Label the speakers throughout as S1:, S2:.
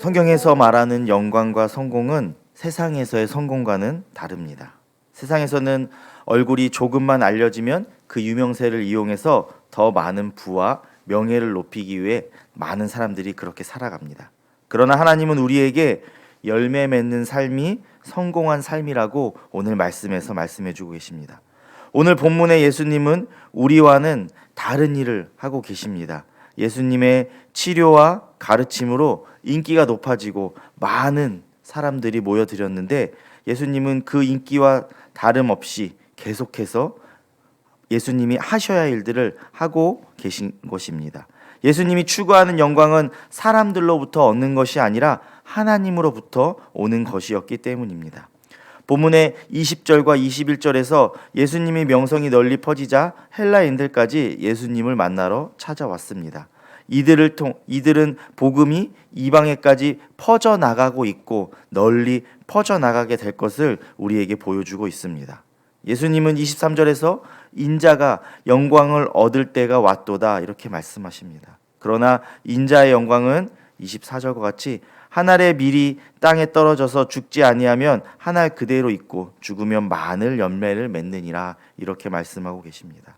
S1: 성경에서 말하는 영광과 성공은 세상에서의 성공과는 다릅니다. 세상에서는 얼굴이 조금만 알려지면 그 유명세를 이용해서 더 많은 부와 명예를 높이기 위해 많은 사람들이 그렇게 살아갑니다. 그러나 하나님은 우리에게 열매 맺는 삶이 성공한 삶이라고 오늘 말씀에서 말씀해주고 계십니다. 오늘 본문의 예수님은 우리와는 다른 일을 하고 계십니다. 예수님의 치료와 가르침으로 인기가 높아지고 많은 사람들이 모여들었는데 예수님은 그 인기와 다름없이 계속해서 예수님이 하셔야 할 일들을 하고 계신 것입니다. 예수님이 추구하는 영광은 사람들로부터 얻는 것이 아니라 하나님으로부터 오는 것이었기 때문입니다. 본문의 20절과 21절에서 예수님의 명성이 널리 퍼지자 헬라인들까지 예수님을 만나러 찾아왔습니다. 이들은 복음이 이방에까지 퍼져나가고 있고 널리 퍼져나가게 될 것을 우리에게 보여주고 있습니다. 예수님은 23절에서 인자가 영광을 얻을 때가 왔도다 이렇게 말씀하십니다. 그러나 인자의 영광은 24절과 같이 한 알의 밀이 땅에 떨어져서 죽지 아니하면 한 알 그대로 있고 죽으면 많은 열매를 맺느니라 이렇게 말씀하고 계십니다.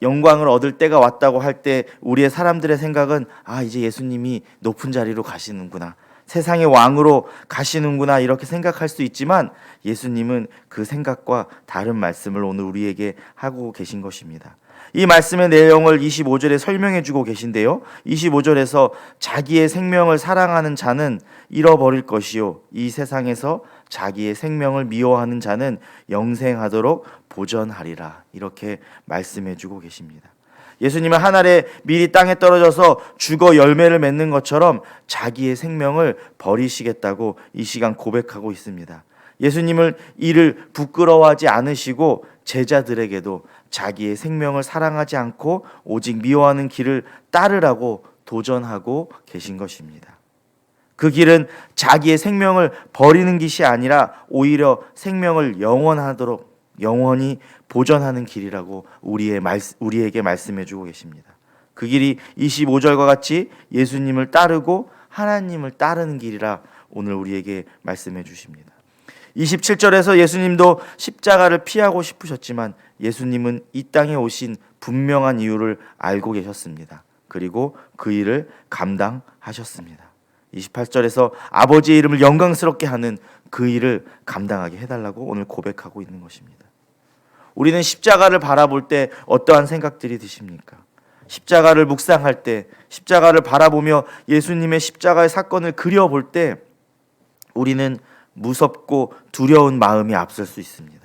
S1: 영광을 얻을 때가 왔다고 할 때 우리의 사람들의 생각은 이제 예수님이 높은 자리로 가시는구나, 세상의 왕으로 가시는구나 이렇게 생각할 수 있지만 예수님은 그 생각과 다른 말씀을 오늘 우리에게 하고 계신 것입니다. 이 말씀의 내용을 25절에 설명해 주고 계신데요. 25절에서 자기의 생명을 사랑하는 자는 잃어버릴 것이요 이 세상에서 자기의 생명을 미워하는 자는 영생하도록 보전하리라 이렇게 말씀해 주고 계십니다. 예수님은 한 알의 밀이 땅에 떨어져서 죽어 열매를 맺는 것처럼 자기의 생명을 버리시겠다고 이 시간 고백하고 있습니다. 예수님을 이를 부끄러워하지 않으시고 제자들에게도 자기의 생명을 사랑하지 않고 오직 미워하는 길을 따르라고 도전하고 계신 것입니다. 그 길은 자기의 생명을 버리는 것이 아니라 오히려 생명을 영원히 보존하는 길이라고 우리에게 말씀해 주고 계십니다. 그 길이 25절과 같이 예수님을 따르고 하나님을 따르는 길이라 오늘 우리에게 말씀해 주십니다. 27절에서 예수님도 십자가를 피하고 싶으셨지만 예수님은 이 땅에 오신 분명한 이유를 알고 계셨습니다. 그리고 그 일을 감당하셨습니다. 28절에서 아버지의 이름을 영광스럽게 하는 그 일을 감당하게 해달라고 오늘 고백하고 있는 것입니다. 우리는 십자가를 바라볼 때 어떠한 생각들이 드십니까? 십자가를 묵상할 때, 십자가를 바라보며 예수님의 십자가의 사건을 그려볼 때 우리는 무섭고 두려운 마음이 앞설 수 있습니다.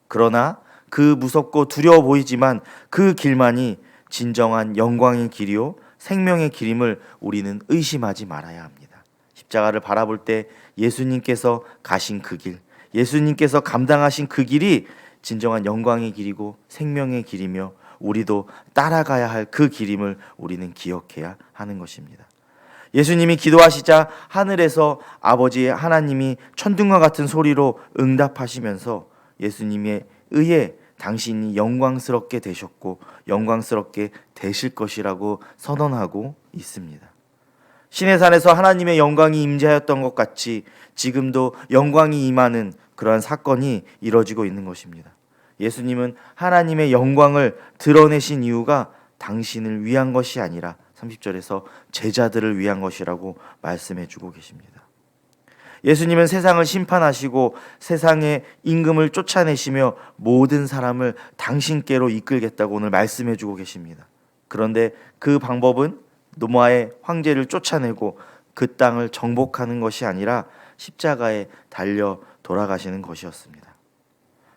S1: 그러나 그 무섭고 두려워 보이지만 그 길만이 진정한 영광의 길이요 생명의 길임을 우리는 의심하지 말아야 합니다. 십자가를 바라볼 때 예수님께서 가신 그 길, 예수님께서 감당하신 그 길이 진정한 영광의 길이고 생명의 길이며 우리도 따라가야 할 그 길임을 우리는 기억해야 하는 것입니다. 예수님이 기도하시자 하늘에서 아버지 하나님이 천둥과 같은 소리로 응답하시면서 예수님에 의해 당신이 영광스럽게 되셨고 영광스럽게 되실 것이라고 선언하고 있습니다. 시내산에서 하나님의 영광이 임재하였던 것 같이 지금도 영광이 임하는 그러한 사건이 이루어지고 있는 것입니다. 예수님은 하나님의 영광을 드러내신 이유가 당신을 위한 것이 아니라 30절에서 제자들을 위한 것이라고 말씀해 주고 계십니다. 예수님은 세상을 심판하시고 세상의 임금을 쫓아내시며 모든 사람을 당신께로 이끌겠다고 오늘 말씀해 주고 계십니다. 그런데 그 방법은 노마의 황제를 쫓아내고 그 땅을 정복하는 것이 아니라 십자가에 달려 돌아가시는 것이었습니다.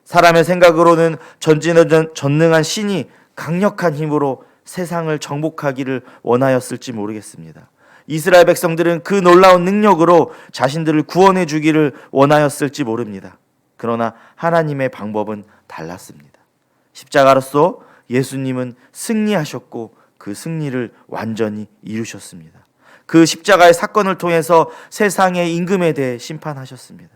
S1: 사람의 생각으로는 전능한 신이 강력한 힘으로 세상을 정복하기를 원하였을지 모르겠습니다. 이스라엘 백성들은 그 놀라운 능력으로 자신들을 구원해 주기를 원하였을지 모릅니다. 그러나 하나님의 방법은 달랐습니다. 십자가로서 예수님은 승리하셨고 그 승리를 완전히 이루셨습니다. 그 십자가의 사건을 통해서 세상의 임금에 대해 심판하셨습니다.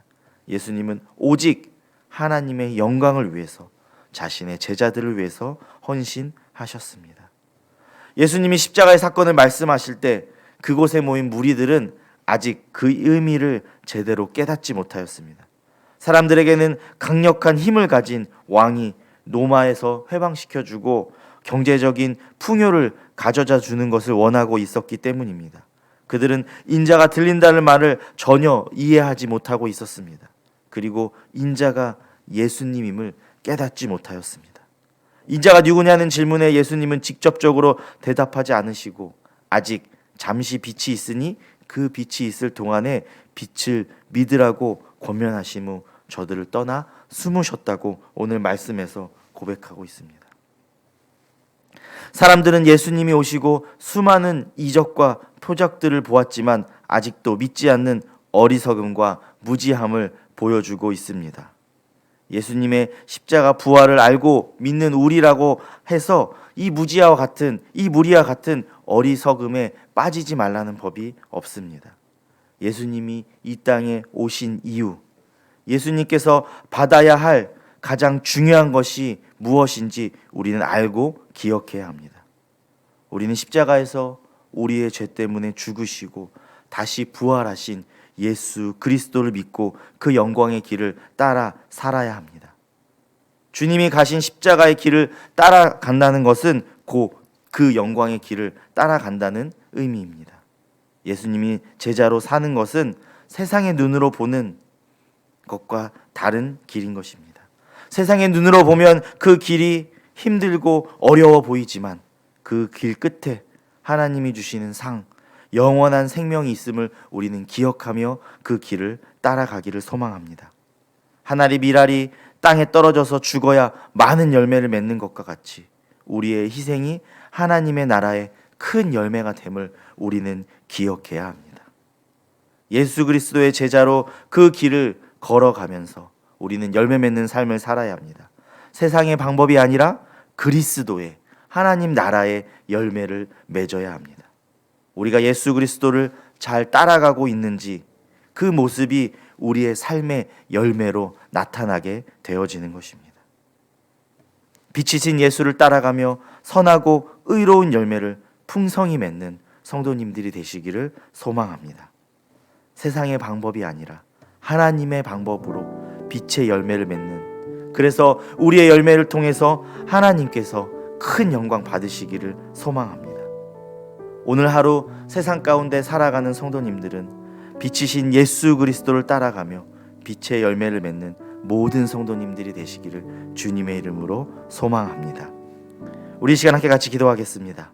S1: 예수님은 오직 하나님의 영광을 위해서 자신의 제자들을 위해서 헌신하셨습니다. 예수님이 십자가의 사건을 말씀하실 때 그곳에 모인 무리들은 아직 그 의미를 제대로 깨닫지 못하였습니다. 사람들에게는 강력한 힘을 가진 왕이 로마에서 해방시켜주고 경제적인 풍요를 가져다 주는 것을 원하고 있었기 때문입니다. 그들은 인자가 들린다는 말을 전혀 이해하지 못하고 있었습니다. 그리고 인자가 예수님임을 깨닫지 못하였습니다. 인자가 누구냐는 질문에 예수님은 직접적으로 대답하지 않으시고 아직 잠시 빛이 있으니 그 빛이 있을 동안에 빛을 믿으라고 권면하심 후 저들을 떠나 숨으셨다고 오늘 말씀에서 고백하고 있습니다. 사람들은 예수님이 오시고 수많은 이적과 표적들을 보았지만 아직도 믿지 않는 어리석음과 무지함을 보여주고 있습니다. 예수님의 십자가 부활을 알고 믿는 우리라고 해서 이 무리와 같은 어리석음에 빠지지 말라는 법이 없습니다. 예수님이 이 땅에 오신 이유, 예수님께서 받아야 할 가장 중요한 것이 무엇인지 우리는 알고 기억해야 합니다. 우리는 십자가에서 우리의 죄 때문에 죽으시고 다시 부활하신 예수 그리스도를 믿고 그 영광의 길을 따라 살아야 합니다. 주님이 가신 십자가의 길을 따라간다는 것은 곧 그 영광의 길을 따라간다는 의미입니다. 예수님이 제자로 사는 것은 세상의 눈으로 보는 것과 다른 길인 것입니다. 세상의 눈으로 보면 그 길이 힘들고 어려워 보이지만 그 길 끝에 하나님이 주시는 상, 영원한 생명이 있음을 우리는 기억하며 그 길을 따라가기를 소망합니다. 하나리 미랄이 땅에 떨어져서 죽어야 많은 열매를 맺는 것과 같이 우리의 희생이 하나님의 나라의 큰 열매가 됨을 우리는 기억해야 합니다. 예수 그리스도의 제자로 그 길을 걸어가면서 우리는 열매 맺는 삶을 살아야 합니다. 세상의 방법이 아니라 그리스도의 하나님 나라의 열매를 맺어야 합니다. 우리가 예수 그리스도를 잘 따라가고 있는지 그 모습이 우리의 삶의 열매로 나타나게 되어지는 것입니다. 빛이신 예수를 따라가며 선하고 의로운 열매를 풍성히 맺는 성도님들이 되시기를 소망합니다. 세상의 방법이 아니라 하나님의 방법으로 빛의 열매를 맺는, 그래서 우리의 열매를 통해서 하나님께서 큰 영광 받으시기를 소망합니다. 오늘 하루 세상 가운데 살아가는 성도님들은 빛이신 예수 그리스도를 따라가며 빛의 열매를 맺는 모든 성도님들이 되시기를 주님의 이름으로 소망합니다. 우리 이 시간 함께 같이 기도하겠습니다.